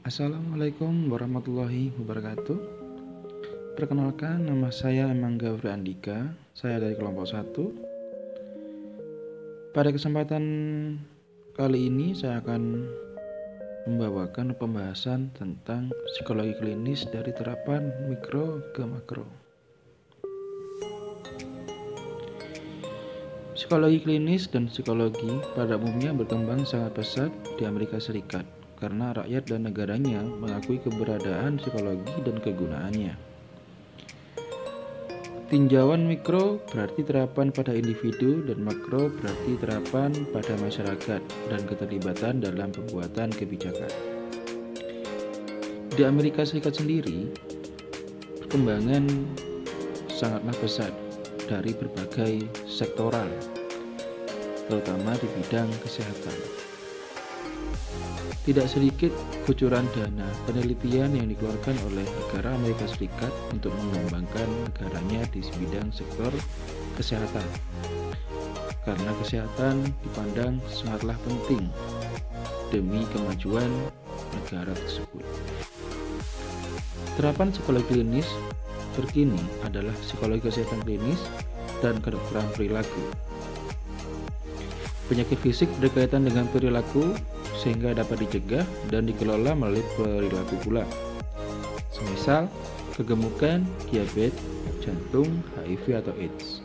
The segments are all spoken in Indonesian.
Assalamualaikum warahmatullahi wabarakatuh. Perkenalkan, nama saya Emangga Fri Andika. Saya dari kelompok 1. Pada kesempatan kali ini saya akan membawakan pembahasan tentang psikologi klinis dari terapan mikro ke makro. Psikologi klinis dan psikologi pada umumnya berkembang sangat pesat di Amerika Serikat karena rakyat dan negaranya mengakui keberadaan psikologi dan kegunaannya. Tinjauan mikro berarti terapan pada individu dan makro berarti terapan pada masyarakat dan keterlibatan dalam pembuatan kebijakan. Di Amerika Serikat sendiri, perkembangan sangatlah pesat dari berbagai sektoral, terutama di bidang kesehatan. Tidak sedikit kucuran dana penelitian yang dikeluarkan oleh negara Amerika Serikat untuk mengembangkan negaranya di bidang sektor kesehatan. Karena kesehatan dipandang sangatlah penting demi kemajuan negara tersebut. Terapan psikologi klinis terkini adalah psikologi kesehatan klinis dan kedokteran perilaku. Penyakit fisik berkaitan dengan perilaku sehingga dapat dicegah dan dikelola melalui perilaku pula. Semisal kegemukan, diabetes, jantung, HIV atau AIDS.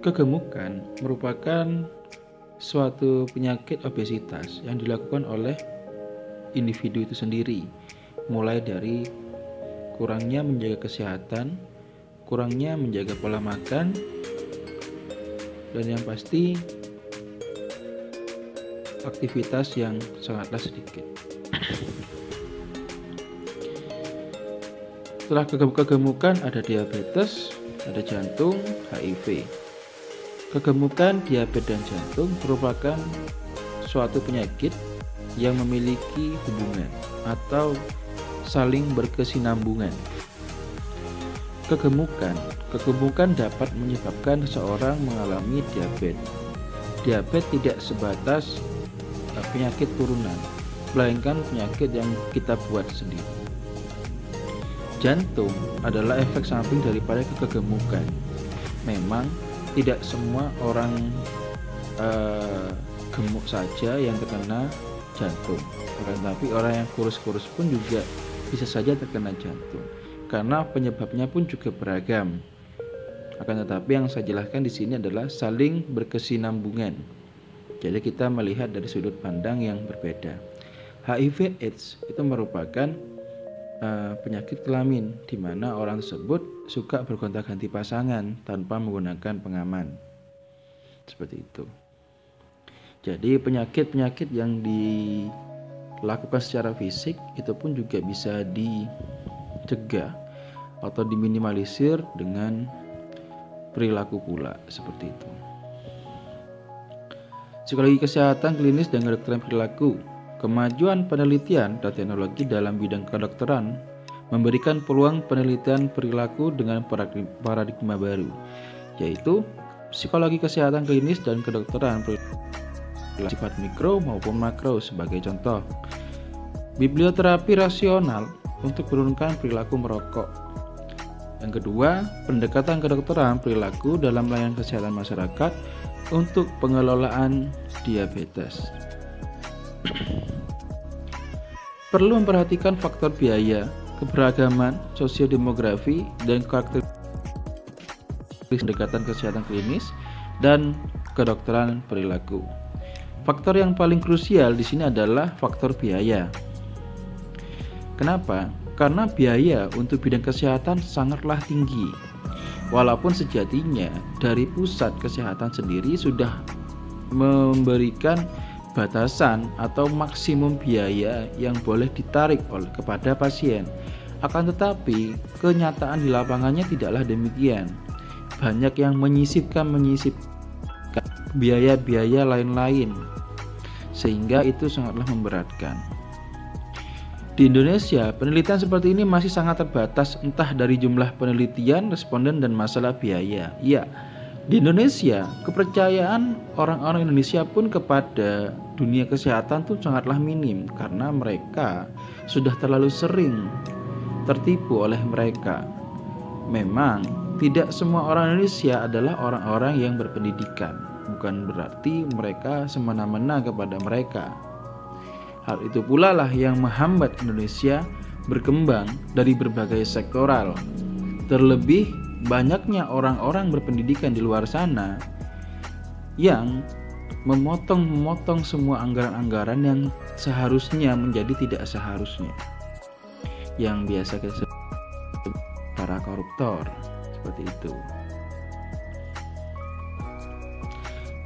Kegemukan merupakan suatu penyakit obesitas yang dilakukan oleh individu itu sendiri, mulai dari kurangnya menjaga kesehatan, kurangnya menjaga pola makan, dan yang pasti aktivitas yang sangatlah sedikit. Setelah kegemukan ada diabetes, ada jantung, HIV. Kegemukan, diabetes dan jantung merupakan suatu penyakit yang memiliki hubungan atau saling berkesinambungan. Kegemukan dapat menyebabkan seseorang mengalami diabetes. Diabetes tidak sebatas penyakit turunan, melainkan penyakit yang kita buat sendiri. Jantung adalah efek samping daripada kegemukan. Memang tidak semua orang gemuk saja yang terkena jantung, tetapi orang yang kurus-kurus pun juga bisa saja terkena jantung, karena penyebabnya pun juga beragam. Akan tetapi yang saya jelaskan di sini adalah saling berkesinambungan. Jadi kita melihat dari sudut pandang yang berbeda. HIV/AIDS itu merupakan penyakit kelamin di mana orang tersebut suka bergonta-ganti pasangan tanpa menggunakan pengaman. Seperti itu. Jadi penyakit-penyakit yang dilakukan secara fisik itu pun juga bisa dicegah atau diminimalisir dengan perilaku pula, seperti itu. Psikologi kesehatan klinis dan kedokteran perilaku. Kemajuan penelitian dan teknologi dalam bidang kedokteran memberikan peluang penelitian perilaku dengan paradigma baru, yaitu psikologi kesehatan klinis dan kedokteran perilaku sifat mikro maupun makro. Sebagai contoh, biblioterapi rasional untuk menurunkan perilaku merokok. Yang kedua, pendekatan kedokteran perilaku dalam layanan kesehatan masyarakat untuk pengelolaan diabetes. Perlu memperhatikan faktor biaya, keberagaman, sosiodemografi, dan karakteristik pendekatan kesehatan klinis dan kedokteran perilaku. Faktor yang paling krusial di sini adalah faktor biaya. Kenapa? Karena biaya untuk bidang kesehatan sangatlah tinggi. Walaupun sejatinya dari pusat kesehatan sendiri sudah memberikan batasan atau maksimum biaya yang boleh ditarik kepada pasien. Akan tetapi kenyataan di lapangannya tidaklah demikian. Banyak yang menyisipkan biaya-biaya lain-lain, sehingga itu sangatlah memberatkan. Di Indonesia, penelitian seperti ini masih sangat terbatas, entah dari jumlah penelitian, responden, dan masalah biaya. Ya, Di Indonesia, kepercayaan orang-orang Indonesia pun kepada dunia kesehatan tuh sangatlah minim karena mereka sudah terlalu sering tertipu oleh mereka. Memang tidak semua orang Indonesia adalah orang-orang yang berpendidikan, bukan berarti mereka semena-mena kepada mereka. Hal itu pula lah yang menghambat Indonesia berkembang dari berbagai sektoral. Terlebih banyaknya orang-orang berpendidikan di luar sana yang memotong semua anggaran-anggaran yang seharusnya menjadi tidak seharusnya, yang biasa kita sebut para koruptor, seperti itu.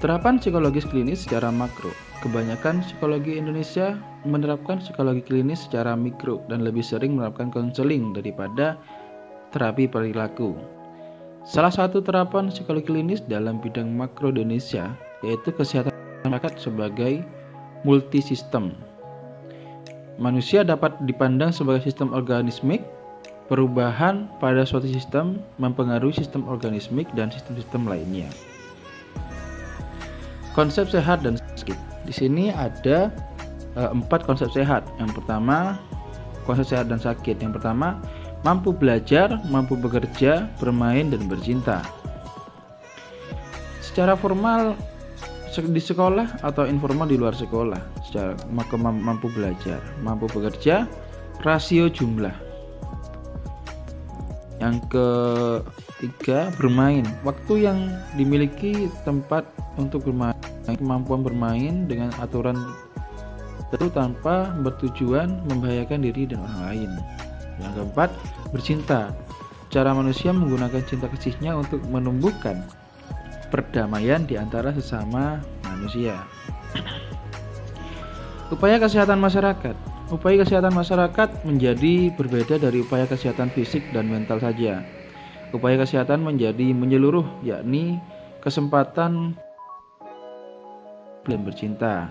Terapan psikologis klinis secara makro. Kebanyakan psikologi Indonesia menerapkan psikologi klinis secara mikro dan lebih sering menerapkan konseling daripada terapi perilaku. Salah satu terapan psikologi klinis dalam bidang makro di Indonesia yaitu kesehatan masyarakat sebagai multisistem. Manusia dapat dipandang sebagai sistem organismik. Perubahan pada suatu sistem mempengaruhi sistem organismik dan sistem-sistem lainnya. Konsep sehat dan sakit. Di sini ada 4 konsep sehat. Yang pertama, konsep sehat dan sakit. Yang pertama, mampu belajar, mampu bekerja, bermain, dan bercinta. Secara formal di sekolah atau informal di luar sekolah, secara mampu belajar, mampu bekerja, rasio jumlah. Yang ketiga, bermain. Waktu yang dimiliki tempat untuk bermain, kemampuan bermain dengan aturan tertentu tanpa bertujuan membahayakan diri dan orang lain. Yang keempat, bercinta. Cara manusia menggunakan cinta kasihnya untuk menumbuhkan perdamaian di antara sesama manusia. Upaya kesehatan masyarakat. Upaya kesehatan masyarakat menjadi berbeda dari upaya kesehatan fisik dan mental saja. Upaya kesehatan menjadi menyeluruh, yakni kesempatan dan bercinta.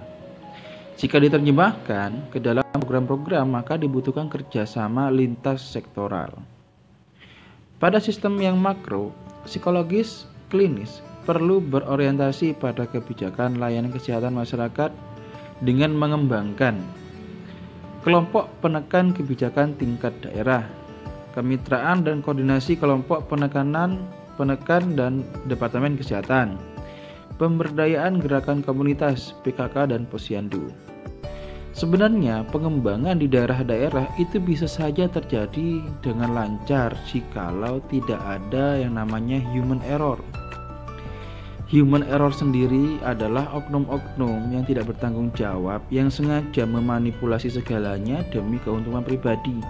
Jika diterjemahkan ke dalam program-program, maka dibutuhkan kerjasama lintas sektoral. Pada sistem yang makro, psikologis klinis perlu berorientasi pada kebijakan layanan kesehatan masyarakat dengan mengembangkan kelompok penekan kebijakan tingkat daerah, kemitraan dan koordinasi kelompok penekan dan Departemen Kesehatan, pemberdayaan gerakan komunitas PKK dan Posyandu. Sebenarnya pengembangan di daerah-daerah itu bisa saja terjadi dengan lancar jikalau tidak ada yang namanya human error. Human error sendiri adalah oknum-oknum yang tidak bertanggung jawab yang sengaja memanipulasi segalanya demi keuntungan pribadi.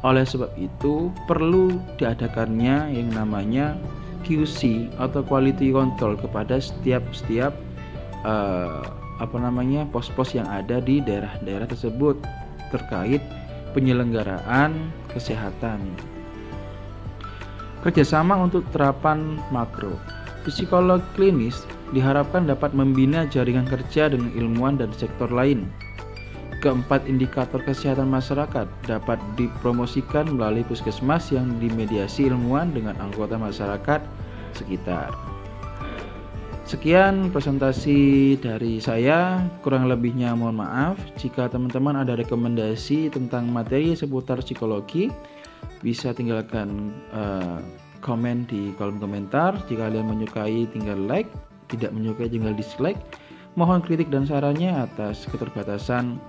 Oleh sebab itu perlu diadakannya yang namanya QC atau quality control kepada setiap pos-pos yang ada di daerah-daerah tersebut terkait penyelenggaraan kesehatan. Kerjasama untuk terapan makro. Psikolog klinis diharapkan dapat membina jaringan kerja dengan ilmuwan dan sektor lain. Keempat indikator kesehatan masyarakat dapat dipromosikan melalui puskesmas yang dimediasi ilmuwan dengan anggota masyarakat sekitar. Sekian presentasi dari saya, kurang lebihnya mohon maaf. Jika teman-teman ada rekomendasi tentang materi seputar psikologi, bisa tinggalkan komen di kolom komentar. Jika kalian menyukai tinggal like, tidak menyukai tinggal dislike. Mohon kritik dan sarannya atas keterbatasan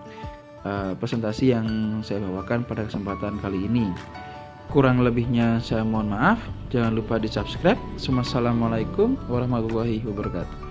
presentasi yang saya bawakan pada kesempatan kali ini. Kurang lebihnya saya mohon maaf. Jangan lupa di subscribe. Wassalamualaikum warahmatullahi wabarakatuh.